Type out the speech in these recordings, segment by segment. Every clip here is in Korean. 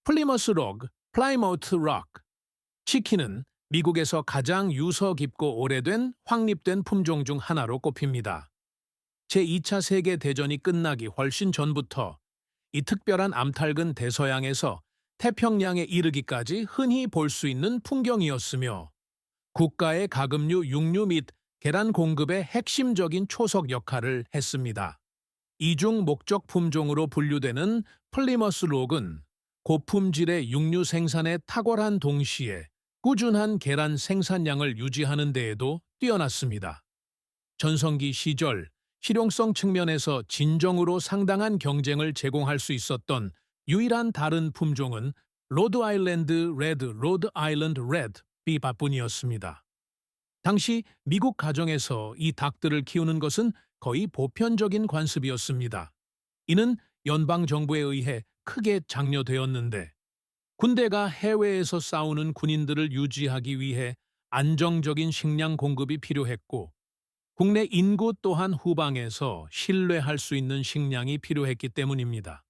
플리머스 록, 플라이마우트 록. 치킨은 미국에서 가장 유서 깊고 오래된 확립된 품종 중 하나로 꼽힙니다. 제2차 세계대전이 끝나기 훨씬 전부터 이 특별한 암탉은 대서양에서 태평양에 이르기까지 흔히 볼 수 있는 풍경이었으며 국가의 가금류, 육류 및 계란 공급의 핵심적인 초석 역할을 했습니다. 이중 목적 품종으로 분류되는 플리머스 록은 고품질의 육류 생산에 탁월한 동시에 꾸준한 계란 생산량을 유지하는 데에도 뛰어났습니다. 전성기 시절 실용성 측면에서 진정으로 상당한 경쟁을 제공할 수 있었던 유일한 다른 품종은 로드 아일랜드 레드 비바뿐이었습니다. 당시 미국 가정에서 이 닭들을 키우는 것은 거의 보편적인 관습이었습니다. 이는 연방정부에 의해 크게 장려되었는데 군대가 해외에서 싸우는 군인들을 유지하기 위해 안정적인 식량 공급이 필요했고 국내 인구 또한 후방에서 신뢰할 수 있는 식량이 필요했기 때문입니다.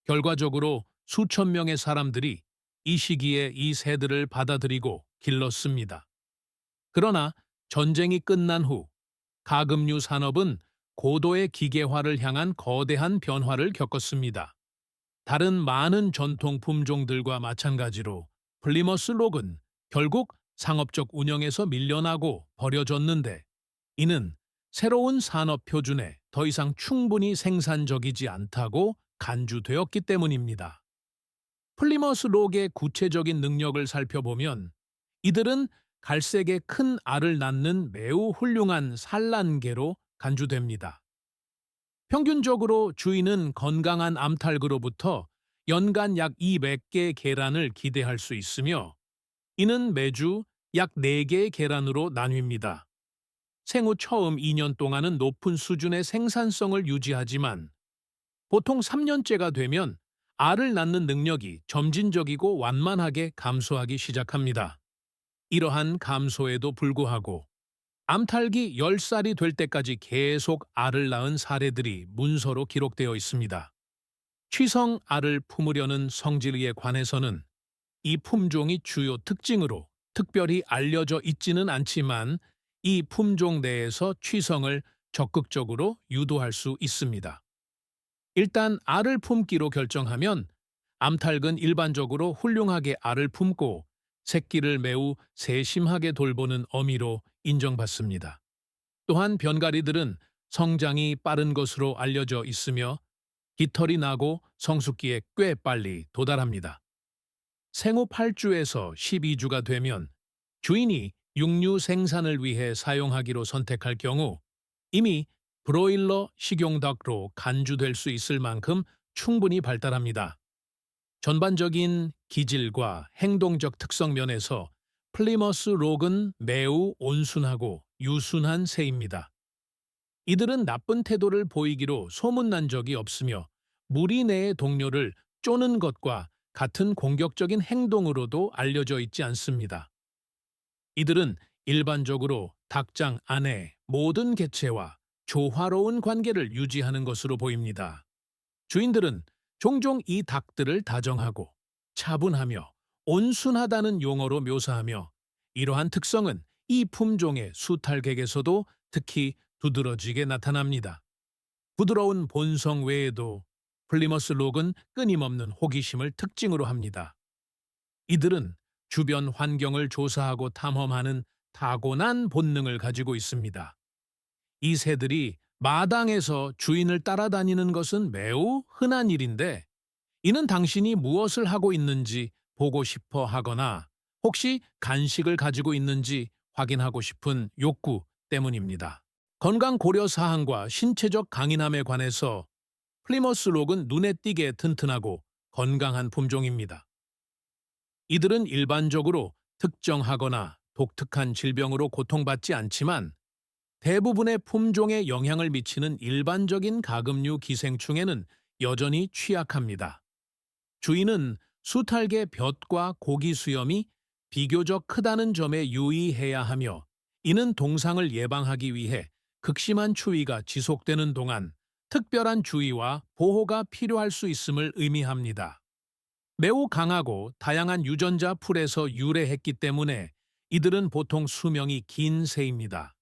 결과적으로 수천 명의 사람들이 이 시기에 이 새들을 받아들이고 길렀습니다. 그러나 전쟁이 끝난 후 가금류 산업은 고도의 기계화를 향한 거대한 변화를 겪었습니다. 다른 많은 전통 품종들과 마찬가지로 플리머스 록은 결국 상업적 운영에서 밀려나고 버려졌는데 이는 새로운 산업 표준에 더 이상 충분히 생산적이지 않다고 간주되었기 때문입니다. 플리머스 록의 구체적인 능력을 살펴보면 이들은 갈색의 큰 알을 낳는 매우 훌륭한 산란개로 간주됩니다. 평균적으로 주인은 건강한 암탉으로부터 연간 약 200개의 계란을 기대할 수 있으며 이는 매주 약 4개의 계란으로 나뉩니다. 생후 처음 2년 동안은 높은 수준의 생산성을 유지하지만 보통 3년째가 되면 알을 낳는 능력이 점진적이고 완만하게 감소하기 시작합니다. 이러한 감소에도 불구하고 암탉이 10살이 될 때까지 계속 알을 낳은 사례들이 문서로 기록되어 있습니다. 취성 알을 품으려는 성질에 관해서는 이 품종이 주요 특징으로 특별히 알려져 있지는 않지만 이 품종 내에서 취성을 적극적으로 유도할 수 있습니다. 일단 알을 품기로 결정하면 암탉은 일반적으로 훌륭하게 알을 품고 새끼를 매우 세심하게 돌보는 어미로 인정받습니다. 또한 변가리들은 성장이 빠른 것으로 알려져 있으며 깃털이 나고 성숙기에 꽤 빨리 도달합니다. 생후 8주에서 12주가 되면 주인이 육류 생산을 위해 사용하기로 선택할 경우 이미 브로일러 식용닭으로 간주될 수 있을 만큼 충분히 발달합니다. 전반적인 기질과 행동적 특성 면에서 플리머스 록은 매우 온순하고 유순한 새입니다. 이들은 나쁜 태도를 보이기로 소문난 적이 없으며 무리 내의 동료를 쪼는 것과 같은 공격적인 행동으로도 알려져 있지 않습니다. 이들은 일반적으로 닭장 안에 모든 개체와 조화로운 관계를 유지하는 것으로 보입니다. 주인들은 종종 이 닭들을 다정하고 차분하며 온순하다는 용어로 묘사하며 이러한 특성은 이 품종의 수탈객에서도 특히 두드러지게 나타납니다. 부드러운 본성 외에도 플리머스 록은 끊임없는 호기심을 특징으로 합니다. 이들은 주변 환경을 조사하고 탐험하는 타고난 본능을 가지고 있습니다. 이 새들이 마당에서 주인을 따라다니는 것은 매우 흔한 일인데 이는 당신이 무엇을 하고 있는지 보고 싶어 하거나 혹시 간식을 가지고 있는지 확인하고 싶은 욕구 때문입니다. 건강 고려 사항과 신체적 강인함에 관해서 플리머스 록은 눈에 띄게 튼튼하고 건강한 품종입니다. 이들은 일반적으로 특정하거나 독특한 질병으로 고통받지 않지만 대부분의 품종에 영향을 미치는 일반적인 가금류 기생충에는 여전히 취약합니다. 주인은 수탈계 볕과 고기 수염이 비교적 크다는 점에 유의해야 하며 이는 동상을 예방하기 위해 극심한 추위가 지속되는 동안 특별한 주의와 보호가 필요할 수 있음을 의미합니다. 매우 강하고 다양한 유전자 풀에서 유래했기 때문에 이들은 보통 수명이 긴 새입니다.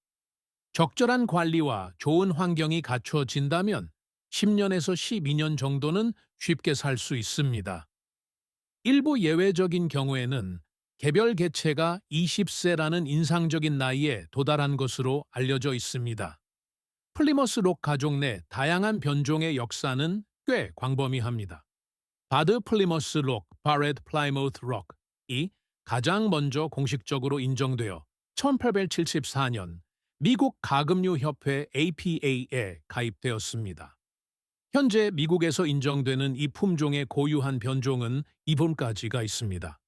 적절한 관리와 좋은 환경이 갖춰진다면 10년에서 12년 정도는 쉽게 살 수 있습니다. 일부 예외적인 경우에는 개별 개체가 20세라는 인상적인 나이에 도달한 것으로 알려져 있습니다. 플리머스 록 가족 내 다양한 변종의 역사는 꽤 광범위합니다. 바드 플리머스 록, 바렛 플라이모트 록이 가장 먼저 공식적으로 인정되어 1874년 미국 가금류 협회 APA에 가입되었습니다. 현재 미국에서 인정되는 이 품종의 고유한 변종은 이분까지가 있습니다.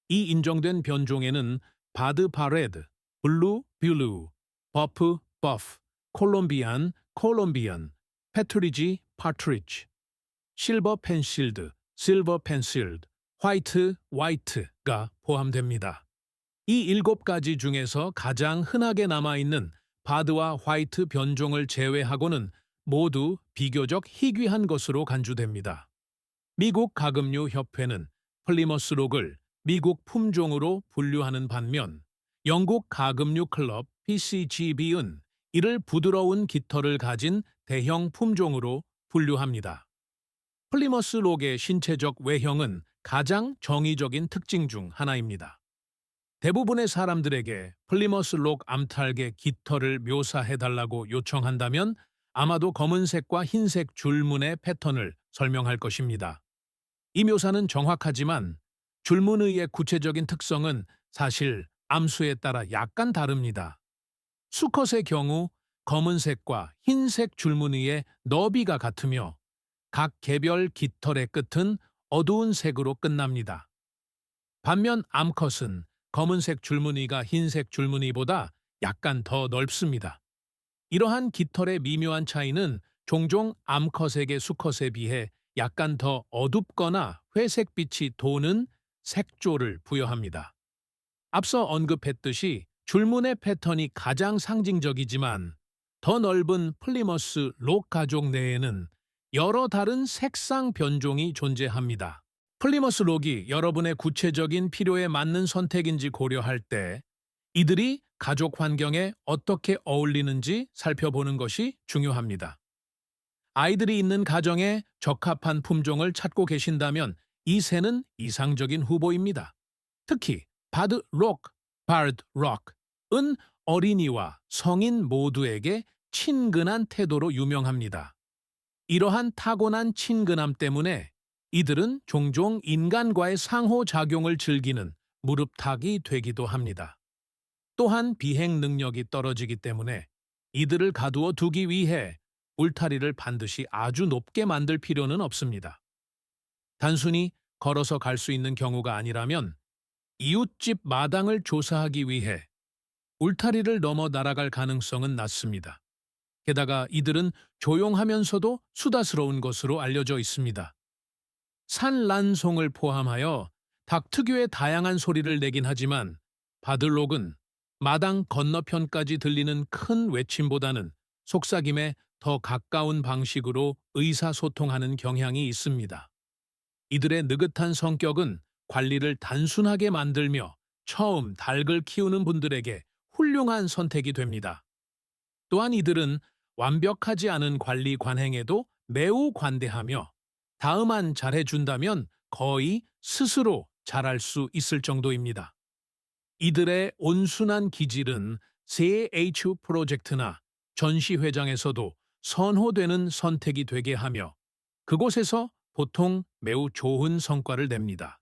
이 인정된 변종에는 바드 바레드, 블루 뷰루, 버프 버프, 콜롬비안 콜롬비안, 패트리지 파트리지, 실버 펜실드, 실버 펜실드, 화이트 화이트가 포함됩니다. 이 7가지 중에서 가장 흔하게 남아있는 바드와 화이트 변종을 제외하고는 모두 비교적 희귀한 것으로 간주됩니다. 미국 가금류 협회는 플리머스 록을 미국 품종으로 분류하는 반면 영국 가금류 클럽 PCGB은 이를 부드러운 깃털을 가진 대형 품종으로 분류합니다. 플리머스 록의 신체적 외형은 가장 정의적인 특징 중 하나입니다. 대부분의 사람들에게 플리머스 록 암탉의 깃털을 묘사해달라고 요청한다면 아마도 검은색과 흰색 줄무늬의 패턴을 설명할 것입니다. 이 묘사는 정확하지만 줄무늬의 구체적인 특성은 사실 암수에 따라 약간 다릅니다. 수컷의 경우 검은색과 흰색 줄무늬의 너비가 같으며 각 개별 깃털의 끝은 어두운 색으로 끝납니다. 반면 암컷은 검은색 줄무늬가 흰색 줄무늬보다 약간 더 넓습니다. 이러한 깃털의 미묘한 차이는 종종 암컷에게 수컷에 비해 약간 더 어둡거나 회색빛이 도는 색조를 부여합니다. 앞서 언급했듯이 줄무늬 패턴이 가장 상징적이지만 더 넓은 플리머스 록 가족 내에는 여러 다른 색상 변종이 존재합니다. 플리머스 록이 여러분의 구체적인 필요에 맞는 선택인지 고려할 때 이들이 가족 환경에 어떻게 어울리는지 살펴보는 것이 중요합니다. 아이들이 있는 가정에 적합한 품종을 찾고 계신다면 이 새는 이상적인 후보입니다. 특히 바드 록, 바드 록은 어린이와 성인 모두에게 친근한 태도로 유명합니다. 이러한 타고난 친근함 때문에 이들은 종종 인간과의 상호작용을 즐기는 무릎탁이 되기도 합니다. 또한 비행 능력이 떨어지기 때문에 이들을 가두어 두기 위해 울타리를 반드시 아주 높게 만들 필요는 없습니다. 단순히 걸어서 갈 수 있는 경우가 아니라면 이웃집 마당을 조사하기 위해 울타리를 넘어 날아갈 가능성은 낮습니다. 게다가 이들은 조용하면서도 수다스러운 것으로 알려져 있습니다. 산란송을 포함하여 닭 특유의 다양한 소리를 내긴 하지만 바들록은 마당 건너편까지 들리는 큰 외침보다는 속삭임에 더 가까운 방식으로 의사소통하는 경향이 있습니다. 이들의 느긋한 성격은 관리를 단순하게 만들며 처음 닭을 키우는 분들에게 훌륭한 선택이 됩니다. 또한 이들은 완벽하지 않은 관리 관행에도 매우 관대하며 다음만 잘해준다면 거의 스스로 잘할 수 있을 정도입니다. 이들의 온순한 기질은 CH 프로젝트나 전시회장에서도 선호되는 선택이 되게 하며 그곳에서 보통 매우 좋은 성과를 냅니다.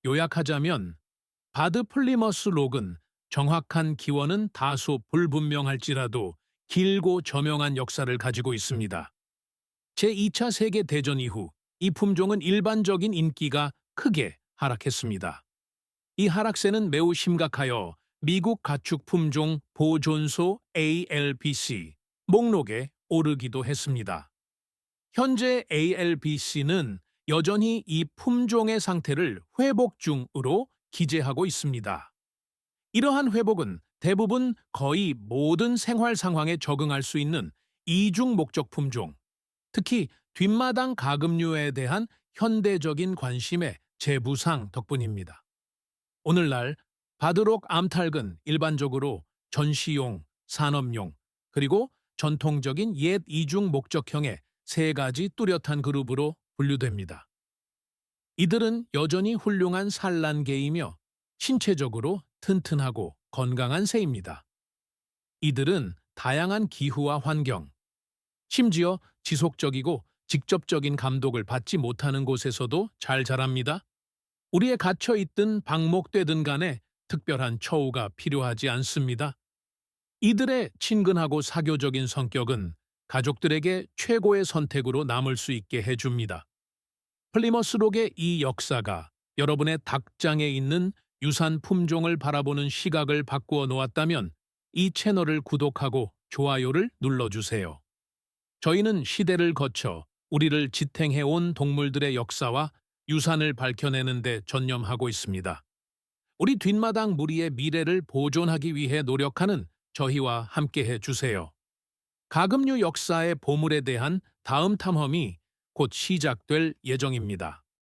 요약하자면 바드 플리머스 록은 정확한 기원은 다소 불분명할지라도 길고 저명한 역사를 가지고 있습니다. 제2차 세계대전 이후 이 품종은 일반적인 인기가 크게 하락했습니다. 이 하락세는 매우 심각하여 미국 가축 품종 보존소 ALBC 목록에 오르기도 했습니다. 현재 ALBC는 여전히 이 품종의 상태를 회복 중으로 기재하고 있습니다. 이러한 회복은 대부분 거의 모든 생활 상황에 적응할 수 있는 이중 목적 품종, 특히 뒷마당 가금류에 대한 현대적인 관심의 재부상 덕분입니다. 오늘날 바드록 암탉은 일반적으로 전시용, 산업용, 그리고 전통적인 옛 이중 목적형의 세 가지 뚜렷한 그룹으로 분류됩니다. 이들은 여전히 훌륭한 산란개이며 신체적으로 튼튼하고 건강한 새입니다. 이들은 다양한 기후와 환경, 심지어 지속적이고 직접적인 감독을 받지 못하는 곳에서도 잘 자랍니다. 우리에 갇혀 있든 방목되든 간에 특별한 처우가 필요하지 않습니다. 이들의 친근하고 사교적인 성격은 가족들에게 최고의 선택으로 남을 수 있게 해줍니다. 플리머스록의 이 역사가 여러분의 닭장에 있는 유산 품종을 바라보는 시각을 바꾸어 놓았다면 이 채널을 구독하고 좋아요를 눌러주세요. 저희는 시대를 거쳐 우리를 지탱해온 동물들의 역사와 유산을 밝혀내는 데 전념하고 있습니다. 우리 뒷마당 무리의 미래를 보존하기 위해 노력하는 저희와 함께해 주세요. 가금류 역사의 보물에 대한 다음 탐험이 곧 시작될 예정입니다.